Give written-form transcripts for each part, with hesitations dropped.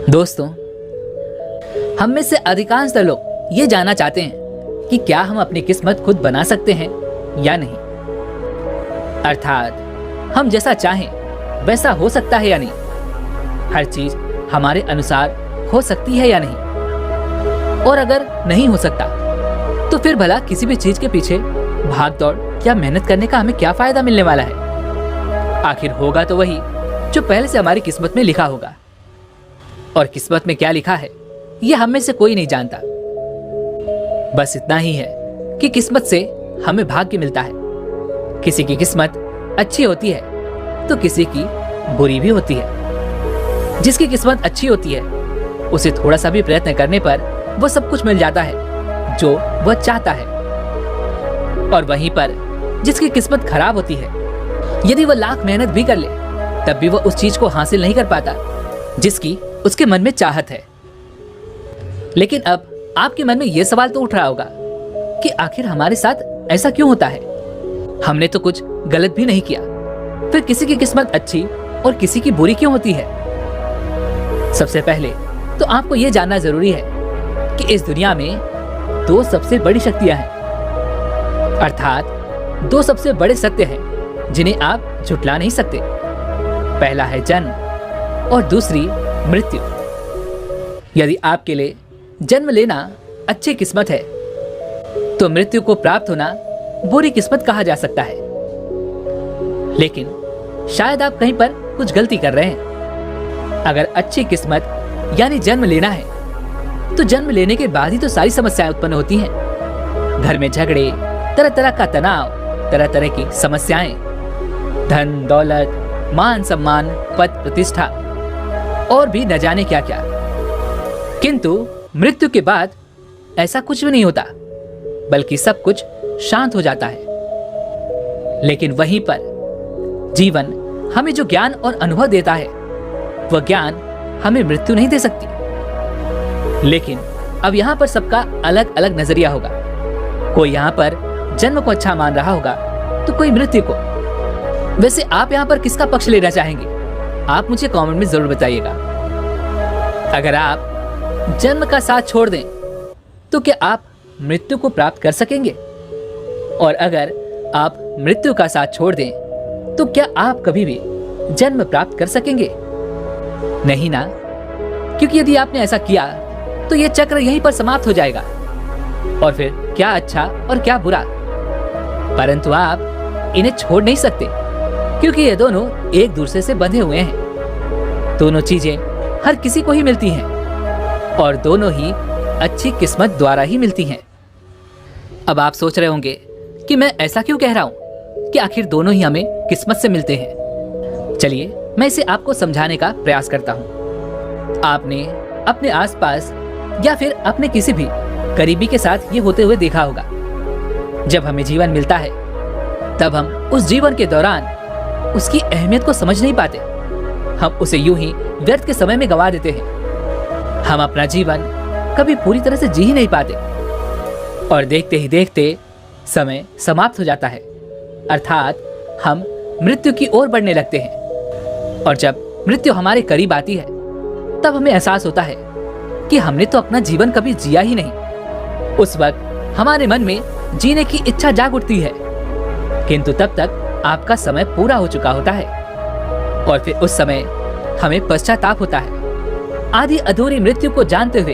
दोस्तों, हम में से अधिकांश लोग ये जानना चाहते हैं कि क्या हम अपनी किस्मत खुद बना सकते हैं या नहीं। अर्थात हम जैसा चाहें वैसा हो सकता है या नहीं। हर चीज हमारे अनुसार हो सकती है या नहीं। और अगर नहीं हो सकता तो फिर भला किसी भी चीज के पीछे भाग दौड़ या मेहनत करने का हमें क्या फायदा मिलने वाला है। आखिर होगा तो वही जो पहले से हमारी किस्मत में लिखा होगा। और किस्मत में क्या लिखा है ये हम में से कोई नहीं जानता। बस इतना ही है कि किस्मत से हमें भाग्य मिलता है। किसी की किस्मत अच्छी होती है तो किसी की बुरी भी होती है। जिसकी किस्मत अच्छी होती है उसे थोड़ा सा भी प्रयत्न करने पर वो सब कुछ मिल जाता है जो वह चाहता है। और वहीं पर जिसकी किस्मत खराब होती है, यदि वह लाख मेहनत भी कर ले तब भी वह उस चीज को हासिल नहीं कर पाता जिसकी उसके मन में चाहत है। लेकिन अब आपके मन में यह सवाल तो उठ रहा होगा कि आखिर हमारे साथ ऐसा क्यों होता है। हमने तो कुछ गलत भी नहीं किया, फिर किसी की किस्मत अच्छी और किसी की बुरी क्यों होती है। सबसे पहले तो आपको यह जानना जरूरी है कि इस दुनिया में दो सबसे बड़ी शक्तियां हैं। अर्थात दो सबसे बड़े सत्य हैं जिन्हें आप झुठला नहीं सकते। पहला है जन्म और दूसरी मृत्यु। यदि आपके लिए जन्म लेना अच्छी किस्मत है तो मृत्यु को प्राप्त होना बुरी किस्मत कहा जा सकता है। लेकिन शायद आप कहीं पर कुछ गलती कर रहे हैं। अगर अच्छी किस्मत यानी जन्म लेना है तो जन्म लेने के बाद ही तो सारी समस्याएं उत्पन्न होती हैं। घर में झगड़े, तरह तरह का तनाव, तरह तरह की समस्याएं, धन दौलत, मान सम्मान, पद प्रतिष्ठा और भी न जाने क्या क्या। किंतु मृत्यु के बाद ऐसा कुछ भी नहीं होता, बल्कि सब कुछ शांत हो जाता है। लेकिन वहीं पर जीवन हमें जो ज्ञान और अनुभव देता है वह ज्ञान हमें मृत्यु नहीं दे सकती। लेकिन अब यहाँ पर सबका अलग अलग नजरिया होगा। कोई यहाँ पर जन्म को अच्छा मान रहा होगा तो कोई मृत्यु को। वैसे आप यहाँ पर किसका पक्ष लेना चाहेंगे? आप मुझे कमेंट में जरूर बताइएगा। अगर आप जन्म का साथ छोड़ दें तो क्या आप मृत्यु को प्राप्त कर सकेंगे? और अगर आप मृत्यु का साथ छोड़ दें तो क्या आप कभी भी जन्म प्राप्त कर सकेंगे? नहीं ना, क्योंकि यदि आपने ऐसा किया तो यह चक्र यहीं पर समाप्त हो जाएगा। और फिर क्या अच्छा और क्या बुरा। परंतु आप इन्हें छोड़ नहीं सकते क्योंकि ये दोनों एक दूसरे से बंधे हुए हैं। दोनों चीजें हर किसी को ही मिलती हैं और दोनों ही अच्छी किस्मत द्वारा ही मिलती हैं। अब आप सोच रहे होंगे कि मैं ऐसा क्यों कह रहा हूं कि आखिर दोनों ही हमें किस्मत से मिलते हैं। चलिए मैं इसे आपको समझाने का प्रयास करता हूं। आपने अपने आसपास या फिर अपने किसी भी करीबी के साथ ये होते हुए देखा होगा। जब हमें जीवन मिलता है तब हम उस जीवन के दौरान उसकी अहमियत को समझ नहीं पाते। हम उसे यूं ही व्यर्थ के समय में गंवा देते हैं। हम अपना जीवन कभी पूरी तरह से जी ही नहीं पाते और देखते ही देखते समय समाप्त हो जाता है। अर्थात हम मृत्यु की ओर बढ़ने लगते हैं। और जब मृत्यु हमारे करीब आती है तब हमें एहसास होता है कि हमने तो अपना जीवन कभी जिया ही नहीं। उस वक्त हमारे मन में जीने की इच्छा जाग उठती है, किंतु तब तक आपका समय पूरा हो चुका होता है और फिर उस समय हमें पश्चाताप होता है। आधी अधूरी मृत्यु को जानते हुए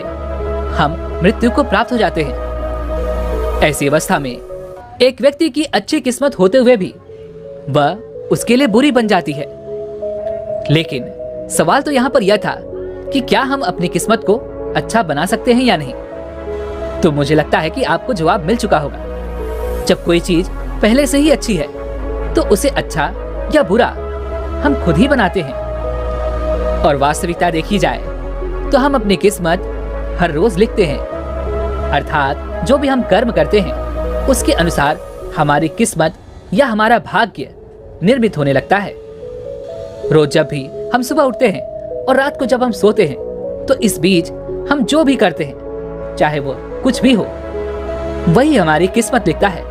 हम मृत्यु को प्राप्त हो जाते हैं। ऐसी अवस्था में एक व्यक्ति की अच्छी किस्मत होते हुए भी वह उसके लिए बुरी बन जाती है। लेकिन सवाल तो यहाँ पर यह था कि क्या हम अपनी किस्मत को अच्छा बना सकते हैं या नहीं। तो मुझे लगता है कि आपको जवाब मिल चुका होगा। जब कोई चीज पहले से ही अच्छी है तो उसे अच्छा या बुरा हम खुद ही बनाते हैं। और वास्तविकता देखी जाए तो हम अपनी किस्मत हर रोज लिखते हैं। अर्थात जो भी हम कर्म करते हैं उसके अनुसार हमारी किस्मत या हमारा भाग्य निर्मित होने लगता है। रोज जब भी हम सुबह उठते हैं और रात को जब हम सोते हैं तो इस बीच हम जो भी करते हैं, चाहे वो कुछ भी हो, वही हमारी किस्मत लिखता है।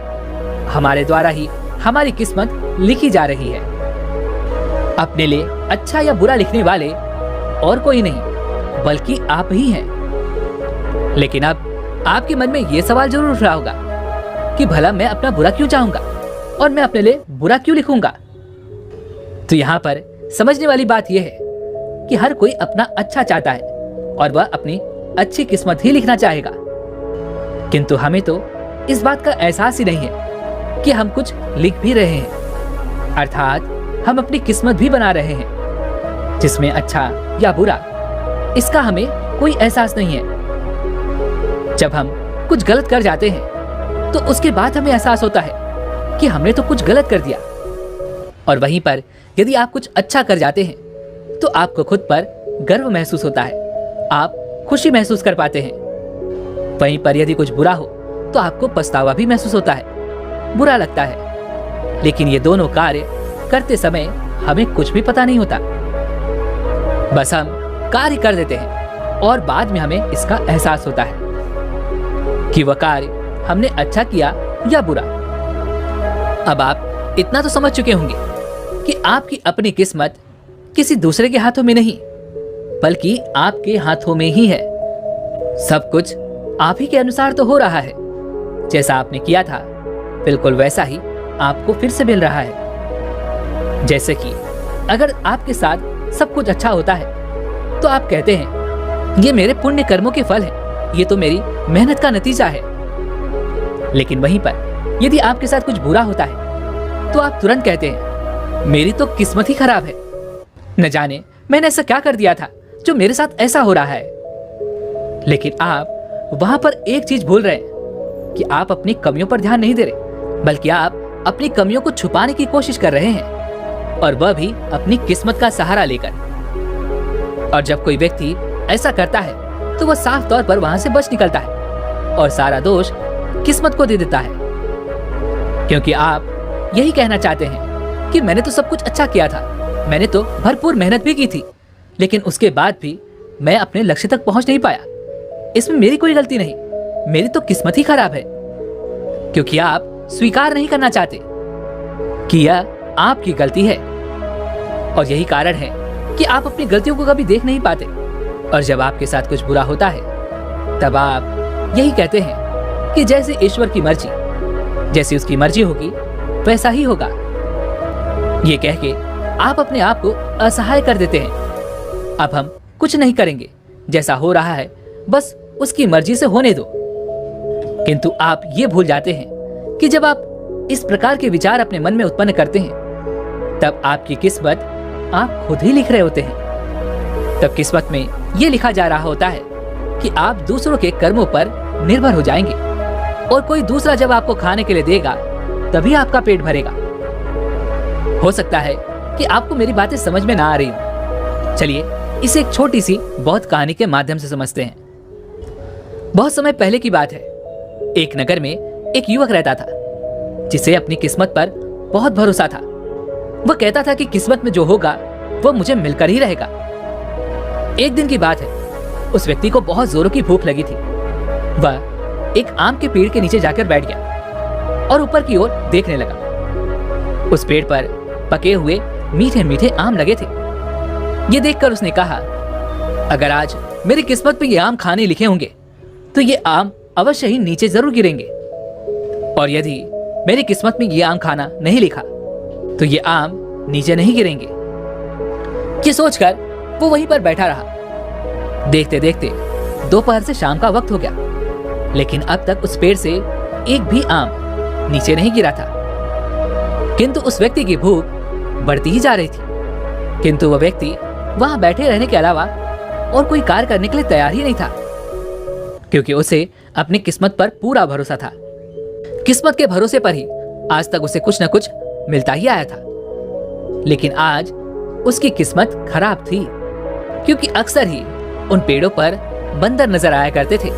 हमारे द्वारा ही हमारी किस्मत लिखी जा रही है। अपने लिए अच्छा या बुरा लिखने वाले और कोई नहीं बल्कि आप ही हैं। लेकिन अब आपके मन में यह सवाल जरूर उठ रहा होगा कि भला मैं अपना बुरा क्यों चाहूंगा और मैं अपने लिए बुरा क्यों लिखूंगा। तो यहाँ पर समझने वाली बात यह है कि हर कोई अपना अच्छा चाहता है और वह अपनी अच्छी किस्मत ही लिखना चाहेगा, किंतु हमें तो इस बात का एहसास ही नहीं है कि हम कुछ लिख भी रहे हैं, अर्थात हम अपनी किस्मत भी बना रहे हैं, जिसमें अच्छा या बुरा इसका हमें कोई एहसास नहीं है। जब हम कुछ गलत कर जाते हैं तो उसके बाद हमें एहसास होता है कि हमने तो कुछ गलत कर दिया, और वहीं पर यदि आप कुछ अच्छा कर जाते हैं तो आपको खुद पर गर्व महसूस होता है, आप खुशी महसूस कर पाते हैं। वहीं पर यदि कुछ बुरा हो तो आपको पछतावा भी महसूस होता है, बुरा लगता है। लेकिन ये दोनों कार्य करते समय हमें कुछ भी पता नहीं होता, बस हम कार्य कर देते हैं और बाद में हमें इसका एहसास होता है कि वह कार्य हमने अच्छा किया या बुरा। अब आप इतना तो समझ चुके होंगे कि आपकी अपनी किस्मत किसी दूसरे के हाथों में नहीं बल्कि आपके हाथों में ही है। सब कुछ आप ही के अनुसार तो हो रहा है, जैसा आपने किया था बिल्कुल वैसा ही आपको फिर से मिल रहा है। जैसे कि अगर आपके साथ सब कुछ अच्छा होता है तो आप कहते हैं ये मेरे पुण्य कर्मों के फल है, ये तो मेरी मेहनत का नतीजा है। लेकिन वहीं पर यदि आपके साथ कुछ बुरा होता है तो आप तुरंत कहते हैं मेरी तो किस्मत ही खराब है, न जाने मैंने ऐसा क्या कर दिया था जो मेरे साथ ऐसा हो रहा है। लेकिन आप वहां पर एक चीज भूल रहे हैं कि आप अपनी कमियों पर ध्यान नहीं दे रहे, बल्कि आप अपनी कमियों को छुपाने की कोशिश कर रहे हैं, और वह भी अपनी किस्मत का सहारा लेकर। और जब कोई व्यक्ति ऐसा करता है तो वह साफ तौर पर वहां से बच निकलता है और सारा दोष किस्मत को दे देता है, क्योंकि आप यही कहना चाहते हैं कि मैंने तो सब कुछ अच्छा किया था, मैंने तो भरपूर मेहनत भी की थी, लेकिन उसके बाद भी मैं अपने लक्ष्य तक पहुंच नहीं पाया। इसमें मेरी कोई गलती नहीं, मेरी तो किस्मत ही खराब है। क्योंकि आप स्वीकार नहीं करना चाहते कि यह आपकी गलती है, और यही कारण है कि आप अपनी गलतियों को कभी देख नहीं पाते। और जब आपके साथ कुछ बुरा होता है तब आप यही कहते हैं कि जैसे ईश्वर की मर्जी, जैसी उसकी मर्जी होगी वैसा ही होगा। ये कह के आप अपने आप को असहाय कर देते हैं। अब हम कुछ नहीं करेंगे, जैसा हो रहा है बस उसकी मर्जी से होने दो। किंतु आप ये भूल जाते हैं कि जब आप इस प्रकार के विचार अपने मन में उत्पन्न करते हैं तब आपकी किस्मत आप खुद ही लिख रहे होते हैं। तब किस्मत में ये लिखा जा रहा होता है कि आप दूसरों के कर्मों पर निर्भर हो जाएंगे, और कोई दूसरा जब आपको खाने के लिए देगा तभी आपका पेट भरेगा। हो सकता है कि आपको मेरी बातें समझ में ना आ रही हो। चलिए इसे एक छोटी सी बौद्ध कहानी के माध्यम से समझते हैं। बहुत समय पहले की बात है, एक नगर में एक युवक रहता था जिसे अपनी किस्मत पर बहुत भरोसा था। वह कहता था कि किस्मत में जो होगा वह मुझे मिलकर ही रहेगा। एक दिन की बात है, उस व्यक्ति को बहुत जोरों की भूख लगी थी। वह एक आम के पेड़ के नीचे जाकर बैठ गया और ऊपर की ओर देखने लगा। उस पेड़ पर पके हुए मीठे मीठे आम लगे थे। ये देखकर उसने कहा, अगर आज मेरी किस्मत पे ये आम खाने लिखे होंगे तो ये आम अवश्य ही नीचे जरूर गिरेंगे, और यदि मेरी किस्मत में ये आम खाना नहीं लिखा तो ये आम नीचे नहीं गिरेंगे। ये सोचकर वो वहीं पर बैठा रहा। देखते देखते दोपहर से शाम का वक्त हो गया, लेकिन अब तक उस पेड़ से एक भी आम नीचे नहीं गिरा था। किंतु उस व्यक्ति की भूख बढ़ती ही जा रही थी, किंतु वह व्यक्ति वहां बैठे रहने के अलावा और कोई कार्य करने के लिए तैयार ही नहीं था, क्योंकि उसे अपनी किस्मत पर पूरा भरोसा था। किस्मत के भरोसे पर ही आज तक उसे कुछ न कुछ मिलता ही आया था। लेकिन आज उसकी किस्मत खराब थी, क्योंकि अक्सर ही उन पेड़ों पर बंदर नजर आया करते थे,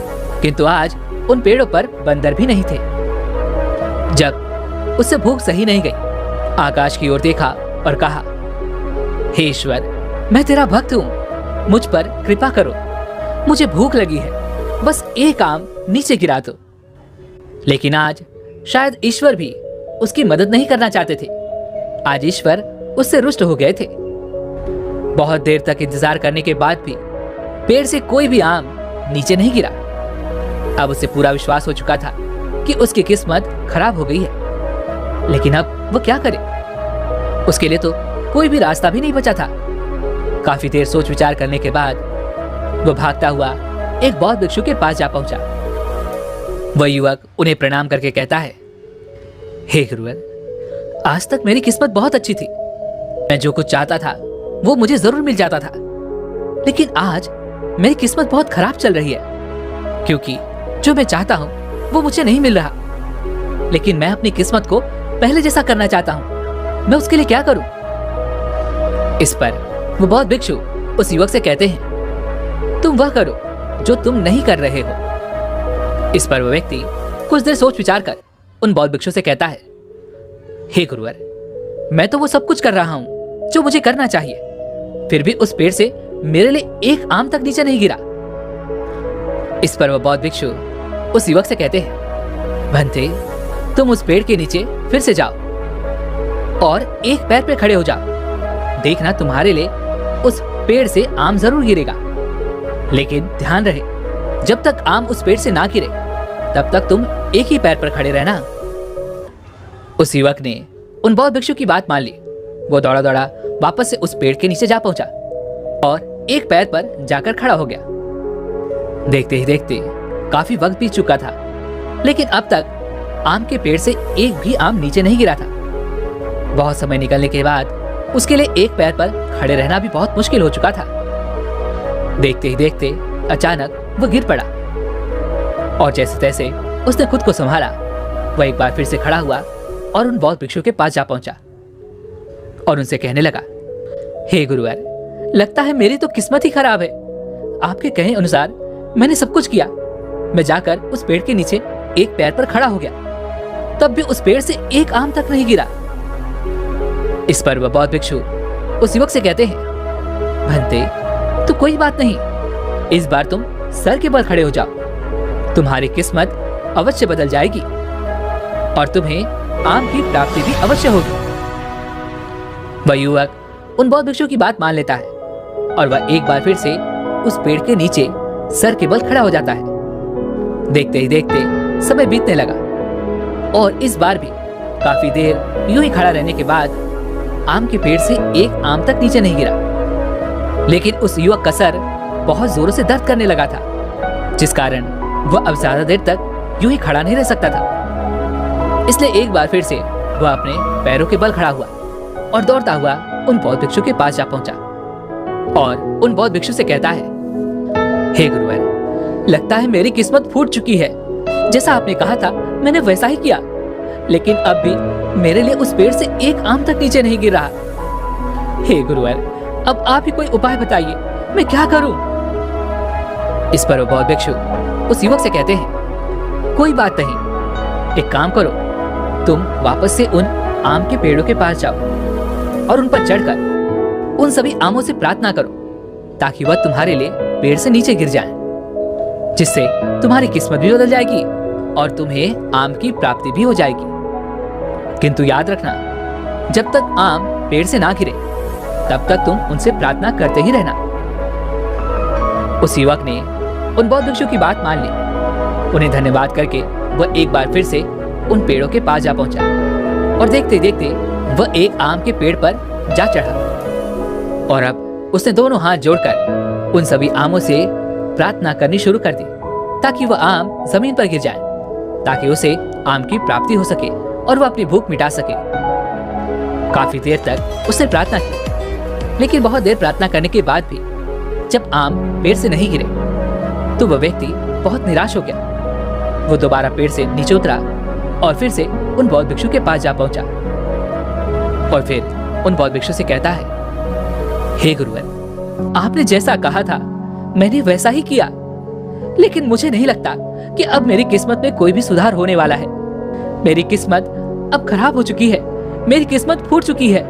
किंतु आज उन पेड़ों पर बंदर भी नहीं थे। जब उससे भूख सही नहीं गई, आकाश की ओर देखा और कहा, हे ईश्वर, मैं तेरा भक्त हूं, मुझ पर कृपा करो, मुझे भूख लगी है, बस एक आम नीचे गिरा दो। लेकिन आज शायद ईश्वर भी उसकी मदद नहीं करना चाहते थे। आज ईश्वर उससे रुष्ट हो गए थे। बहुत देर तक इंतजार करने के बाद भी पेड़ से कोई भी आम नीचे नहीं गिरा। अब उसे पूरा विश्वास हो चुका था कि उसकी किस्मत खराब हो गई है, लेकिन अब वो क्या करे? उसके लिए तो कोई भी रास्ता भी नहीं बचा था। काफी देर सोच विचार करने के बाद वो भागता हुआ एक बौद्ध भिक्षु के पास जा पहुंचा। वह युवक उन्हें प्रणाम करके कहता है, हे गुरुवर, आज तक मेरी किस्मत बहुत अच्छी थी। मैं जो कुछ चाहता था वो मुझे जरूर मिल जाता था, लेकिन आज मेरी किस्मत बहुत खराब चल रही है, क्योंकि जो मैं चाहता हूं वो मुझे नहीं मिल रहा। लेकिन मैं अपनी किस्मत को पहले जैसा करना चाहता हूं, मैं उसके लिए क्या करूं? इस पर वो बौद्ध भिक्षु उस युवक से कहते हैं, तुम वह करो जो तुम नहीं कर रहे हो। इस पर वह व्यक्ति कुछ देर सोच विचार कर उन बौद्ध भिक्षु से कहता है, हे गुरुवर, मैं तो वो सब कुछ कर रहा हूं जो मुझे करना चाहिए, फिर भी उस पेड़ से मेरे लिए एक आम तक नीचे नहीं गिरा। इस पर वह बौद्ध भिक्षु उस युवक से कहते हैं, भंते, तुम उस पेड़ के नीचे फिर से जाओ और एक पैर पे खड़े हो जाओ। देखना, तुम्हारे लिए उस पेड़ से आम जरूर गिरेगा, लेकिन ध्यान रहे, जब तक आम उस पेड़ से ना गिरे तब तक तुम एक ही पैर पर खड़े रहना। उस युवक ने उन बौद्ध भिक्षु की बात मान ली। वो दौड़ा दौड़ा वापस से उस पेड़ के नीचे जा पहुंचा और एक पैर पर जाकर खड़ा हो गया। देखते ही देखते काफी वक्त बीत चुका था, लेकिन अब तक आम के पेड़ से एक भी आम नीचे नहीं गिरा था। बहुत समय निकलने के बाद उसके लिए एक पैर पर खड़े रहना भी बहुत मुश्किल हो चुका था। देखते ही देखते अचानक वो गिर पड़ा और जैसे तैसे उसने खुद को संभाला। वह एक बार फिर से खड़ा हुआ और उन बौद्ध भिक्षु के पास जा पहुंचा और उनसे कहने लगा, हे गुरुवर, लगता है मेरी तो किस्मत ही खराब है। आपके कहे अनुसार मैंने सब कुछ किया। मैं जाकर उस पेड़ के नीचे एक पैर पर खड़ा हो गया, तब भी उस पेड़ से एक आम तक नहीं गिरा। इस पर वह बौद्ध भिक्षु उस युवक से कहते हैं, भंते, तो कोई बात नहीं, इस बार तुम सर के बल खड़े हो जाओ। तुम्हारी किस्मत अवश्य बदल जाएगी और तुम्हें आम की प्राप्ति भी अवश्य होगी। वह युवक उन बौद्ध भिक्षु की बात मान लेता है और वह एक बार फिर से उस पेड़ के नीचे सर के बल खड़ा हो जाता है। देखते ही देखते समय बीतने लगा और इस बार भी काफी देर यूं ही खड़ा रहने के बाद आम के पेड़ से एक आम तक नीचे नहीं गिरा। लेकिन उस युवक का सर बहुत जोरों से दर्द करने लगा था, जिस कारण वह अब ज्यादा देर तक यूं ही खड़ा नहीं रह सकता था। इसलिए एक बार फिर से वह अपने पैरों के बल खड़ा हुआ और दौड़ता हुआ उन बौद्ध भिक्षु के पास जा पहुंचा और उन बौद्ध भिक्षु से कहता है, हे गुरुवर, लगता है मेरी किस्मत फूट चुकी है। जैसा आपने कहा था मैंने वैसा ही किया, लेकिन अब भी मेरे लिए उस पेड़ से एक आम तक नीचे नहीं गिर रहा। हे गुरुवर, अब आप ही कोई उपाय बताइए, मैं क्या करूं? इस पर वो बौद्ध भिक्षु उस युवक से कहते हैं, कोई बात नहीं, एक काम करो, तुम वापस से उन आम के पेड़ों के पास जाओ और उन पर चढ़कर उन सभी आमों से प्रार्थना करो ताकि वह तुम्हारे लिए पेड़ से नीचे गिर जाएं, जिससे तुम्हारी किस्मत भी बदल जाएगी और तुम्हें आम की प्राप्ति भी हो जाएगी। किंतु याद रखना, जब तक आम पेड़ से ना गिरे तब तक तुम उनसे प्रार्थना करते ही रहना। उस युवक ने उन बौद्ध भिक्षु की बात मान ली। उन्हें धन्यवाद करके वह एक बार फिर से उन पेड़ों के पास जा पहुंचा और देखते देखते वह एक आम के पेड़ पर जा चढ़ा और अब उसने दोनों हाथ जोड़कर उन सभी आमों से प्रार्थना करनी शुरू कर दी ताकि वह आम जमीन पर गिर जाए, ताकि उसे आम की प्राप्ति हो सके और वह अपनी भूख मिटा सके। काफी देर तक उसने प्रार्थना की, लेकिन बहुत देर प्रार्थना करने के बाद भी जब आम पेड़ से नहीं गिरे तो वह व्यक्ति बहुत निराश हो गया। वो दोबारा पेड़ से नीचे उतरा और फिर से उन बौद्ध भिक्षु के पास जा पहुंचा और फिर उन बौद्ध भिक्षु से कहता है, हे गुरुवर, आपने जैसा कहा था मैंने वैसा ही किया, लेकिन मुझे नहीं लगता कि अब मेरी किस्मत में कोई भी सुधार होने वाला है। मेरी किस्मत अब खराब हो चुकी है, मेरी किस्मत फूट चुकी है,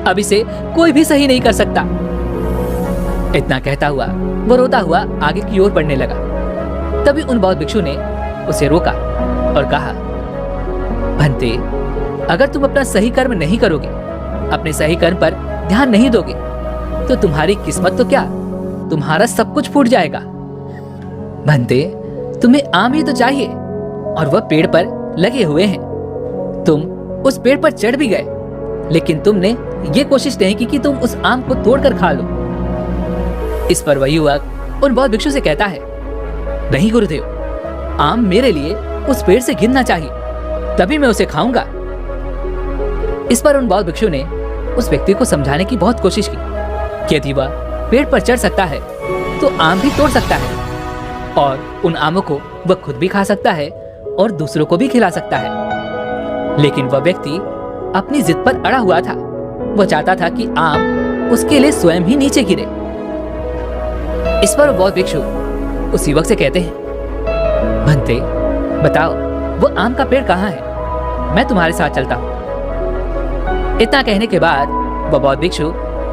अब इसे कोई भी सही नहीं कर सकता। इतना कहता हुआ वो रोता हुआ आगे की ओर बढ़ने लगा। तभी उन बौद्ध भिक्षु ने उसे रोका और कहा, भंते, अगर तुम अपना सही कर्म नहीं करोगे, अपने सही कर्म पर ध्यान नहीं दोगे, तो तुम्हारी किस्मत तो क्या, तुम्हारा सब कुछ फूट जाएगा। बंदे, तुम्हें आम ही तो चाहिए और वह पेड़ पर लगे हुए हैं। तुम उस पेड़ पर चढ़ भी गए, लेकिन तुमने ये कोशिश नहीं की कि तुम उस आम को तोड़कर खा लो। इस पर वह युवक उन बौद्ध भिक्षु से कहता है, नहीं गुरुदेव, आम मेरे लिए उस पेड़ से गिरना चाहिए, तभी मैं उसे खाऊंगा। इस पर उन बौद्ध भिक्षु ने उस व्यक्ति को समझाने की बहुत कोशिश की कि यदि वह पेड़ पर चढ़ सकता है तो आम भी तोड़ सकता है और उन आमों को वह खुद भी खा सकता है और दूसरों को भी खिला सकता है। लेकिन वह व्यक्ति अपनी जिद पर अड़ा हुआ था। वह चाहता था कि आम उसके लिए स्वयं ही नीचे गिरे। इस पर बौद्ध भिक्षु उस युवक से कहते हैं, भंते, बताओ वो आम का पेड़ कहाँ है, मैं तुम्हारे साथ चलता हूँ। इतना कहने के बाद वह बौद्ध भिक्षु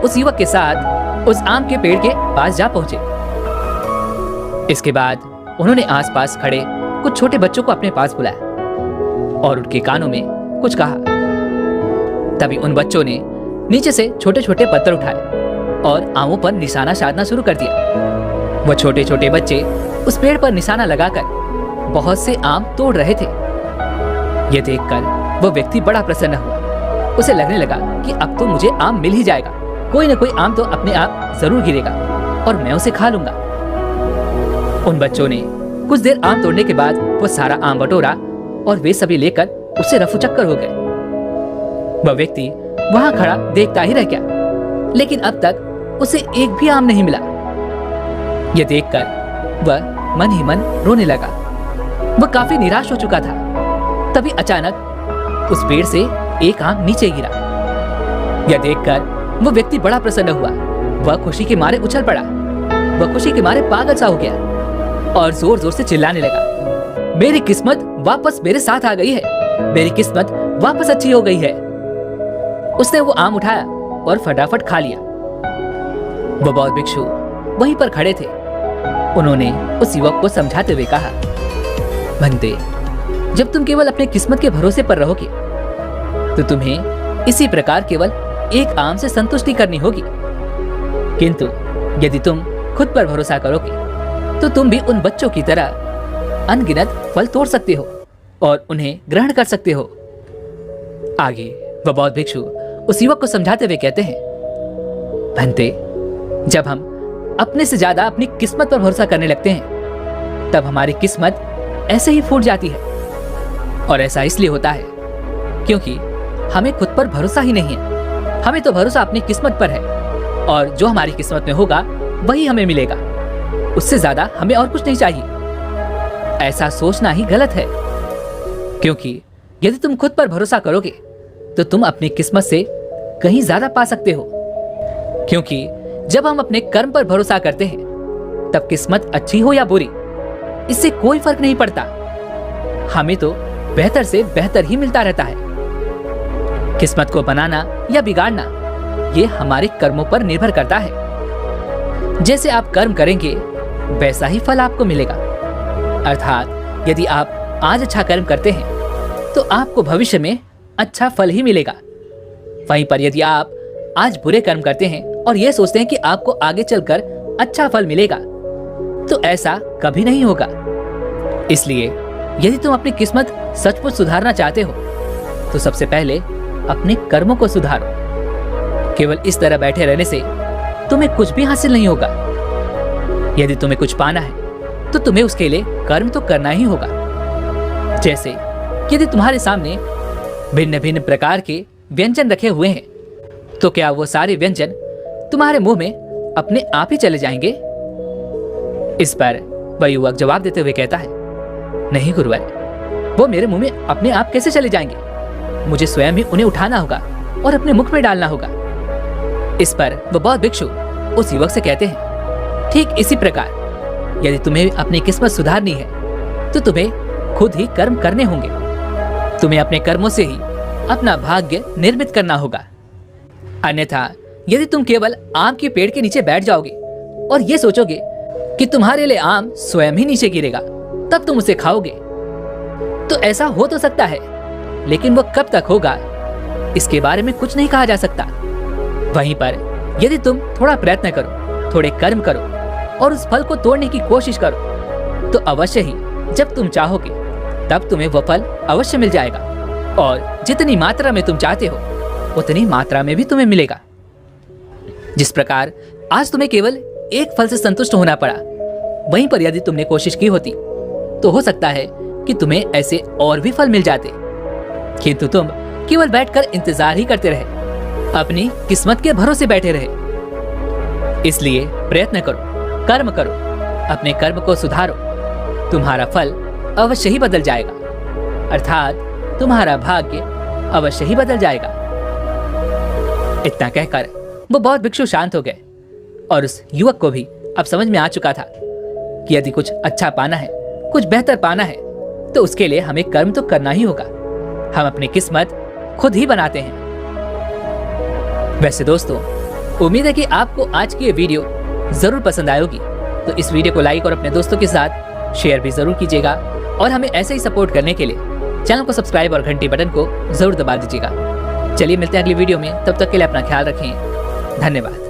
उस युवक के साथ उस आम के पेड़ के पास जा पहुंचे। इसके बाद उन्होंने आसपास खड़े कुछ छोटे बच्चों को अपने पास बुलाया और उनके कानों में कुछ कहा। तभी उन बच्चों ने नीचे से छोटे छोटे पत्थर उठाए और आमों पर निशाना साधना शुरू कर दिया। वह छोटे छोटे बच्चे उस पेड़ पर निशाना लगाकर बहुत से आम तोड़ रहे थे। यह देखकर वह व्यक्ति बड़ा प्रसन्न हुआ। उसे लगने लगा कि अब तो मुझे आम मिल ही जाएगा, कोई न कोई आम तो अपने आप जरूर गिरेगा और मैं उसे खा लूंगा। उन बच्चों ने कुछ देर आम तोड़ने के बाद वो सारा आम बटोरा और वे सभी लेकर उससे रफूचक्कर हो गए। वह व्यक्ति वहां खड़ा देखता ही रह गया, लेकिन अब तक उसे एक भी आम नहीं मिला। यह देखकर वह मन ही मन रोने लगा। वह काफी निराश हो चुका था। तभी अचानक उस पेड़ से एक आम नीचे गिरा। यह देखकर वह व्यक्ति बड़ा प्रसन्न हुआ। वह खुशी के मारे उछल पड़ा। वह खुशी के मारे पागल सा हो गया और जोर जोर से चिल्लाने लगा, मेरी किस्मत वापस मेरे साथ आ गई है, मेरी किस्मत वापस अच्छी हो गई है। उसने वो आम उठाया और फटाफट खा लिया। वह बौद्ध भिक्षु वहीं पर खड़े थे। उन्होंने उस युवक को समझाते हुए कहा, भंते, जब तुम केवल अपने किस्मत के भरोसे पर रहोगे तो तुम्हें इसी प्रकार केवल एक आम से संतुष्टि करनी होगी। किंतु यदि तुम खुद पर भरोसा करोगे तो तुम भी उन बच्चों की तरह अनगिनत फल तोड़ सकते हो और उन्हें ग्रहण कर सकते हो। आगे वह बौद्ध भिक्षु उस युवक को समझाते हुए कहते हैं, भंते, जब हम अपने से ज्यादा अपनी किस्मत पर भरोसा करने लगते हैं तब हमारी किस्मत ऐसे ही फूट जाती है। और ऐसा इसलिए होता है क्योंकि हमें खुद पर भरोसा ही नहीं है। हमें तो भरोसा अपनी किस्मत पर है और जो हमारी किस्मत में होगा वही हमें मिलेगा। उससे ज्यादा हमें और कुछ नहीं चाहिए। ऐसा सोचना ही गलत है, क्योंकि यदि तुम खुद पर भरोसा करोगे तो तुम अपनी किस्मत से कहीं ज्यादा पा सकते हो। क्योंकि जब हम अपने कर्म पर भरोसा करते हैं तब किस्मत अच्छी हो या बुरी, इससे कोई फर्क नहीं पड़ता। हमें तो बेहतर से बेहतर ही मिलता रहता है। किस्मत को बनाना या बिगाड़ना ये हमारे कर्मों पर निर्भर करता है। जैसे आप कर्म करेंगे वैसा ही फल आपको मिलेगा। अर्थात यदि आप आज अच्छा कर्म करते हैं तो आपको भविष्य में अच्छा फल ही मिलेगा। वहीं पर यदि आप आज बुरे कर्म करते हैं और ये सोचते हैं कि आपको आगे चलकर अच्छा फल मिलेगा तो ऐसा कभी नहीं होगा। इसलिए यदि तुम अपनी किस्मत सचमुच सुधारना चाहते हो तो सबसे पहले अपने कर्मों को सुधारो। केवल इस तरह बैठे रहने से तुम्हें कुछ भी हासिल नहीं होगा। यदि तुम्हें कुछ पाना है तो तुम्हें उसके लिए कर्म तो करना ही होगा। जैसे यदि तुम्हारे सामने भिन्न भिन्न प्रकार के व्यंजन रखे हुए हैं तो क्या वो सारे व्यंजन तुम्हारे मुंह में अपने आप ही चले जाएंगे? इस पर वह युवक जवाब देते हुए कहता है, नहीं गुरुवर, वो मेरे मुंह में अपने आप कैसे चले जाएंगे? मुझे स्वयं ही उन्हें उठाना होगा और अपने मुख में डालना होगा। इस पर वह बौद्ध भिक्षु उस युवक से कहते हैं, ठीक इसी प्रकार यदि तुम्हें अपनी किस्मत सुधारनी है तो तुम्हें खुद ही कर्म करने होंगे। तुम्हें अपने कर्मों से ही अपना भाग्य निर्मित करना होगा। अन्यथा यदि तुम केवल आम के पेड़ के नीचे बैठ जाओगे और ये सोचोगे कि तुम्हारे लिए आम स्वयं ही नीचे गिरेगा तब तुम उसे खाओगे, तो ऐसा हो तो सकता है, लेकिन वो कब तक होगा इसके बारे में कुछ नहीं कहा जा सकता। वहीं पर यदि तुम थोड़ा प्रयत्न करो, थोड़े कर्म करो और उस फल को तोड़ने की कोशिश करो तो अवश्य ही जब तुम चाहोगे तब तुम्हें वह फल अवश्य मिल जाएगा, और जितनी मात्रा में तुम चाहते हो उतनी मात्रा में भी तुम्हें मिलेगा। जिस प्रकार आज तुम्हें केवल एक फल से संतुष्ट होना पड़ा, वहीं पर यदि तुमने कोशिश की होती तो हो सकता है कि तुम्हें ऐसे और भी फल मिल जाते, किंतु तुम केवल बैठकर इंतजार ही करते रहे, अपनी किस्मत के भरोसे बैठे रहे। इसलिए प्रयत्न करो, कर्म करो, अपने कर्म को सुधारो, तुम्हारा फल अवश्य ही बदल जाएगा, अर्थात तुम्हारा भाग्य अवश्य ही बदल जाएगा। इतना कहकर वो बहुत भिक्षु शांत हो गए, और उस युवक को भी अब समझ में आ चुका था कि यदि कुछ अच्छा पाना है, कुछ बेहतर पाना है, तो उसके लिए हमें कर्म तो करना ही होगा। हम अपनी किस्मत खुद ही बनाते हैं। वैसे दोस्तों, उम्मीद है कि आपको आज की ये वीडियो जरूर पसंद आई होगी, तो इस वीडियो को लाइक और अपने दोस्तों के साथ शेयर भी जरूर कीजिएगा, और हमें ऐसे ही सपोर्ट करने के लिए चैनल को सब्सक्राइब और घंटी बटन को जरूर दबा दीजिएगा। चलिए मिलते हैं अगली वीडियो में, तब तक के लिए अपना ख्याल रखें। धन्यवाद।